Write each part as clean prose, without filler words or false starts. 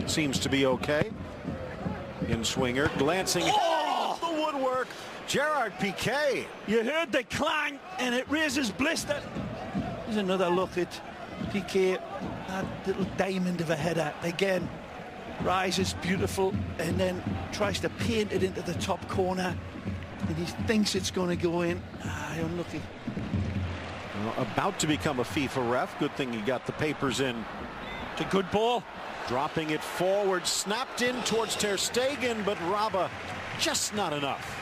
seems to be okay. In swinger, glancing off the woodwork. Gerard Piqué. You heard the clang, and it raises blister. There's another look at Piqué. That little diamond of a header again. Rises beautiful, and then tries to paint it into the top corner. And he thinks it's going to go in. Unlucky. Well, about to become a FIFA ref. Good thing he got the papers in. It's a good ball. Dropping it forward, snapped in towards Ter Stegen, but Raba just not enough.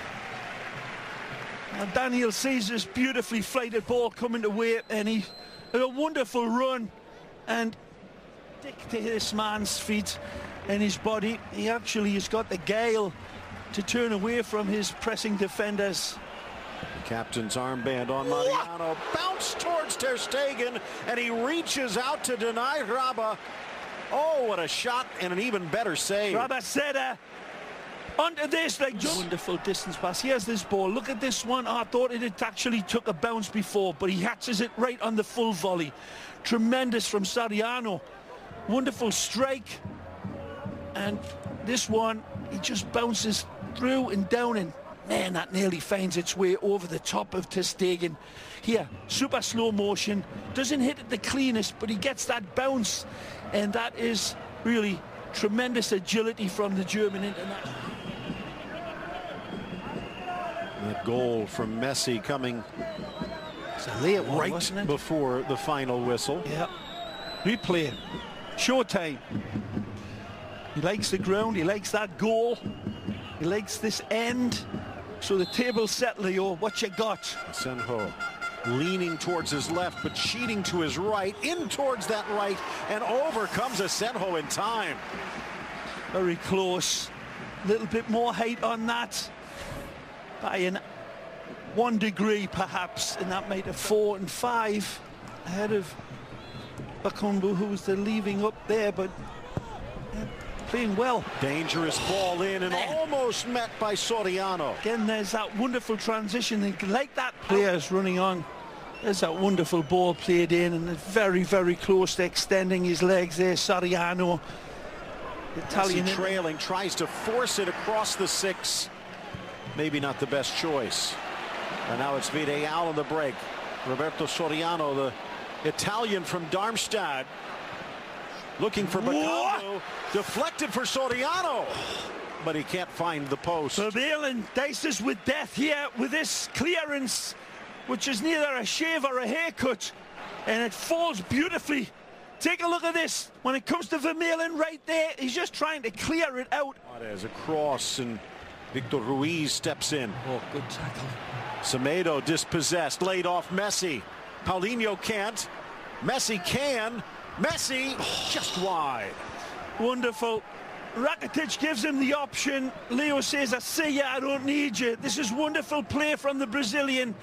Now Daniel sees this beautifully flighted ball coming away, and he had a wonderful run and stick to this man's feet and his body. He actually has got the gale to turn away from his pressing defenders. The captain's armband on Mariano. Bounce towards Ter Stegen, and he reaches out to deny Raba. Oh, what a shot, and an even better save. Raba said onto this, like just wonderful distance pass. Here's this ball. Look at this one. I thought it had actually took a bounce before, but he hatches it right on the full volley. Tremendous from Soriano. Wonderful strike. And this one, he just bounces through and down, and man, that nearly finds its way over the top of Ter Stegen. Here, super slow motion. Doesn't hit it the cleanest, but he gets that bounce. And that is really tremendous agility from the German international. That goal from Messi coming right before the final whistle. Yeah. Replay. Showtime. He likes the ground. He likes that goal. He likes this end. So the table's set, Leo. What you got? Senho leaning towards his left, but cheating to his right, in towards that right, and over comes Senho in time. Very close. A little bit more height on that. By 1 degree, perhaps, and that made it 4 and 5 ahead of Bakumbu, who was the leaving up there, but playing well. Dangerous ball in and almost met by Soriano. Again, there's that wonderful transition. And like that player's running on. There's that wonderful ball played in, and very, very close to extending his legs there. Soriano, Italian trailing, tries to force it across the 6. Maybe not the best choice. And now it's Villareal on the break. Roberto Soriano, the Italian from Darmstadt, looking for Bakumbu. Deflected for Soriano, but he can't find the post. Vermaelen dices with death here with this clearance, which is neither a shave or a haircut, and it falls beautifully. Take a look at this. When it comes to Vermaelen right there, he's just trying to clear it out. There's a cross, and Victor Ruiz steps in. Oh, good tackle. Semedo dispossessed, laid off Messi. Paulinho can't. Messi can. Messi just wide. Wonderful. Rakitic gives him the option. Leo says, I see ya, I don't need you. This is wonderful play from the Brazilian.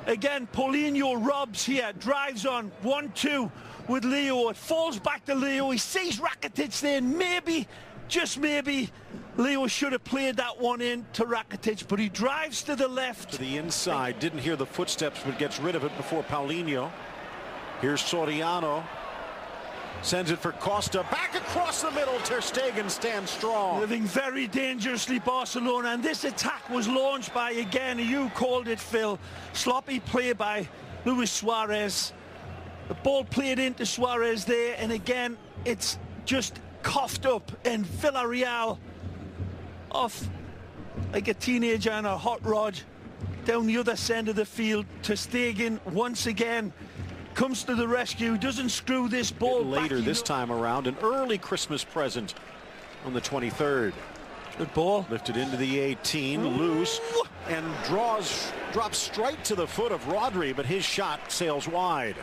Again, Paulinho robs here, drives on 1-2 with Leo. It falls back to Leo. He sees Rakitic there. Maybe, just maybe, Leo should have played that one in to Rakitic, but he drives to the left. To the inside. Didn't hear the footsteps, but gets rid of it before Paulinho. Here's Soriano. Sends it for Costa, back across the middle. Ter Stegen stands strong. Living very dangerously, Barcelona, and this attack was launched by, again, you called it, Phil, sloppy play by Luis Suarez. The ball played into Suarez there, and again, it's just coughed up, and Villareal off like a teenager on a hot rod down the other end of the field. Ter Stegen once again comes to the rescue, doesn't screw this ball later back. This time around, an early Christmas present on the 23rd. Good ball. Lifted into the 18, loose, and drops straight to the foot of Rodri, but his shot sails wide.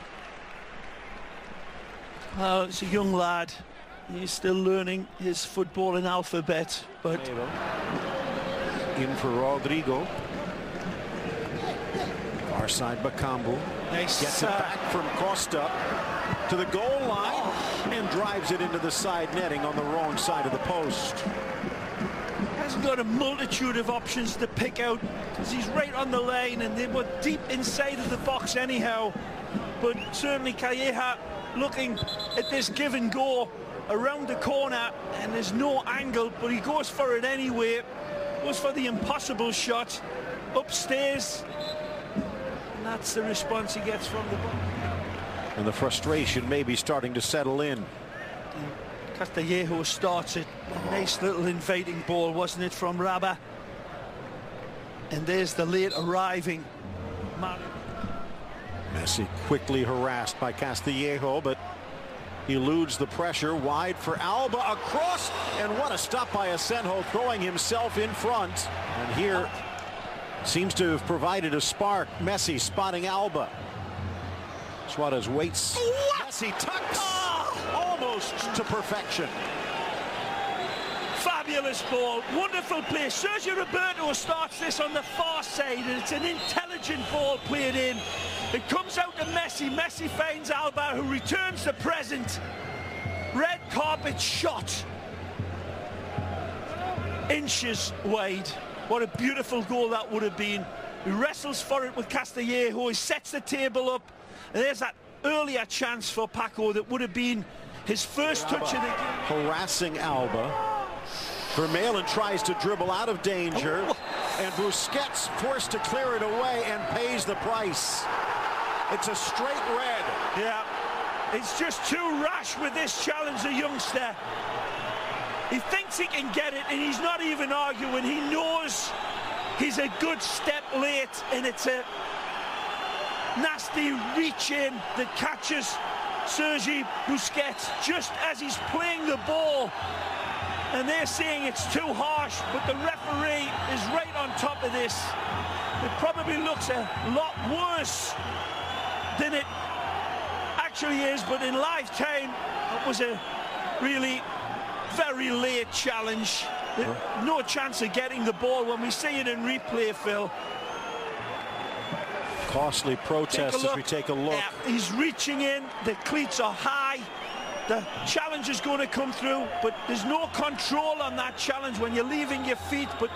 Well, it's a young lad. He's still learning his footballing alphabet, but in for Rodrigo. Far side Bakumbu. Nice. Gets it back from Costa to the goal line and drives it into the side netting on the wrong side of the post. Hasn't got a multitude of options to pick out because he's right on the line, and they were deep inside of the box anyhow. But certainly Calleja looking at this give and go around the corner, and there's no angle, but he goes for it anyway. Goes for the impossible shot upstairs, and that's the response he gets from the ball. And the frustration may be starting to settle in. Castillejo starts it. A nice little inviting ball, wasn't it, from Raba? And there's the late arriving Messi quickly harassed by Castillejo, but he eludes the pressure. Wide for Alba, across, and what a stop by Asenjo, throwing himself in front. And here seems to have provided a spark. Messi spotting Alba. Suarez waits. What? Messi tucks almost to perfection. Fabulous ball, wonderful play. Sergio Roberto starts this on the far side, and it's an intelligent ball played in. It comes out to Messi. Messi finds Alba, who returns the present. Red carpet shot. Inches wide. What a beautiful goal that would have been. He wrestles for it with Castillejo. He sets the table up. And there's that earlier chance for Paco that would have been his first touch of the game. Harassing Alba. Vermaelen tries to dribble out of danger, and Busquets forced to clear it away and pays the price. It's a straight red. Yeah, it's just too rash with this challenge, the youngster. He thinks he can get it, and he's not even arguing. He knows he's a good step late, and it's a nasty reach in that catches Sergi Busquets just as he's playing the ball. And they're saying it's too harsh, but the referee is right on top of this. It probably looks a lot worse than it actually is, but in live time, it was a really very late challenge. No chance of getting the ball when we see it in replay, Phil. Costly protest as we take a look. Yeah, he's reaching in, the cleats are high. The challenge is going to come through, but there's no control on that challenge when you're leaving your feet. But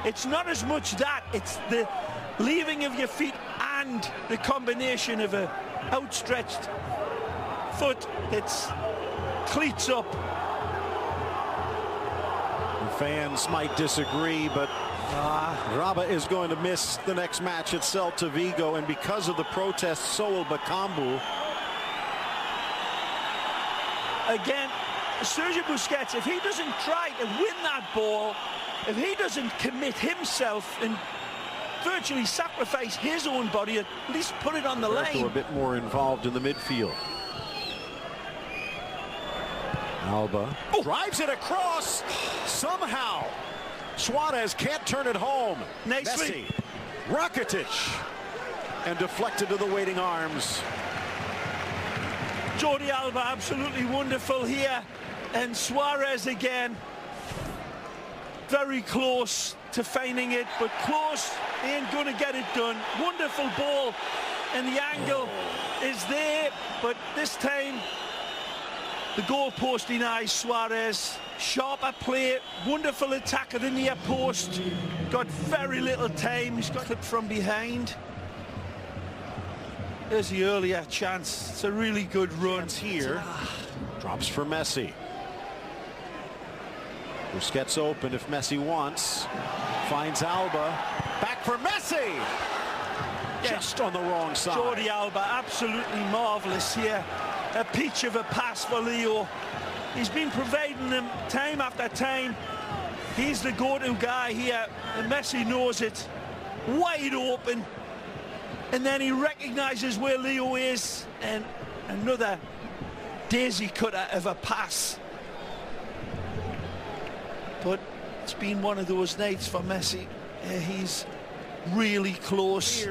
it's not as much that, it's the leaving of your feet and the combination of an outstretched foot. It's cleats up. The fans might disagree, but Raba is going to miss the next match at Celta Vigo, and because of the protests, so will Bakambu. Again, Sergio Busquets, if he doesn't try to win that ball, if he doesn't commit himself and virtually sacrifice his own body, at least put it on the lane. A bit more involved in the midfield. Alba drives it across. Somehow, Suarez can't turn it home. Nicely. Messi, Rakitic, and deflected to the waiting arms. Jordi Alba absolutely wonderful here, and Suarez again very close to finding it, but close, he ain't gonna get it done. Wonderful ball, and the angle is there, but this time the goalpost denies Suarez. Sharper play, wonderful attack at the near post, got very little time. He's got clipped from behind. There's the earlier chance. It's a really good run here. Drops for Messi. Busquets open if Messi wants. Finds Alba. Back for Messi. Just on the wrong side. Jordi Alba absolutely marvelous here. A peach of a pass for Leo. He's been providing them time after time. He's the go-to guy here, and Messi knows it. Wide open. And then he recognizes where Leo is, and another daisy cutter of a pass. But it's been one of those nights for Messi. He's really close.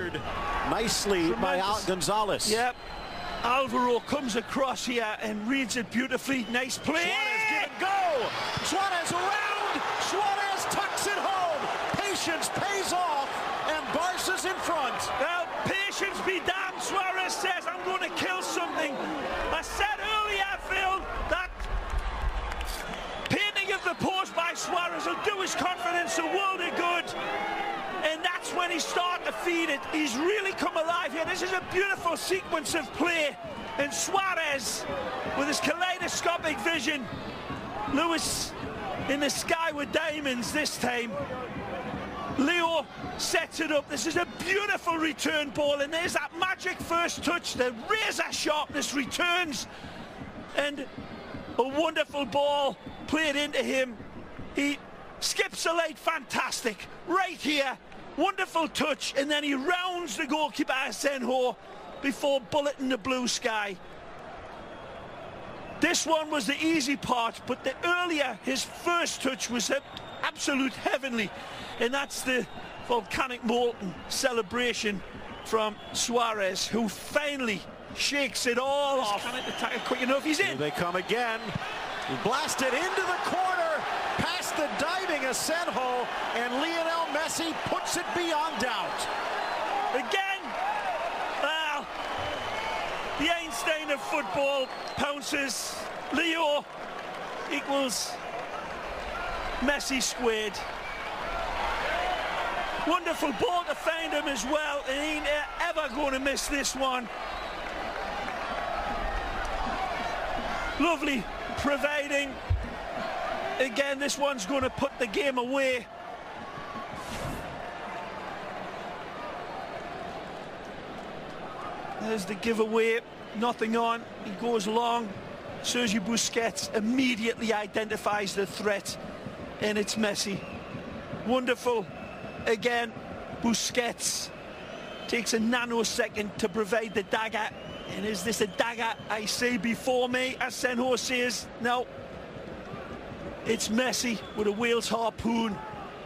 Nicely by Gonzalez. Yep. Alvaro comes across here and reads it beautifully. Nice play. Suarez, give it go. Suarez around. Suarez tucks it home. Patience pays off, and Barca's in front. Well, patience be damned, Suarez says, I'm going to kill something. I said earlier, Phil, that painting of the post by Suarez will do his confidence a world of good. And that's when he started to feed it. He's really come alive here. This is a beautiful sequence of play. And Suarez, with his kaleidoscopic vision, Lewis in the sky with diamonds this time. Leo sets it up. This is a beautiful return ball, and there's that magic first touch. The razor sharpness returns, and a wonderful ball played into him. He skips a late, fantastic. Right here, wonderful touch, and then he rounds the goalkeeper Asenjo before bulleting the blue sky. This one was the easy part, but the earlier, his first touch was absolute heavenly, and that's the volcanic molten celebration from Suarez, who finally shakes it all off. Can't attack it quick enough. He's in. Here they come again. He blasted into the corner, past the diving Asenjo, and Lionel Messi puts it beyond doubt. Again, well, the Einstein of football pounces. Leo equals Messi squared. Wonderful ball to find him as well, and he ain't ever going to miss this one. Lovely providing. Again, this one's going to put the game away. There's the giveaway, nothing on. He goes long. Sergio Busquets immediately identifies the threat, and it's Messi. Wonderful. Again, Busquets takes a nanosecond to provide the dagger. And is this a dagger I see before me? Asenjo says no. It's Messi with a whale's harpoon,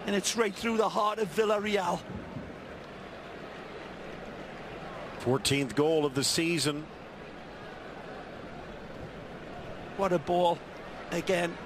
and it's right through the heart of Villareal. 14th goal of the season. What a ball. Again,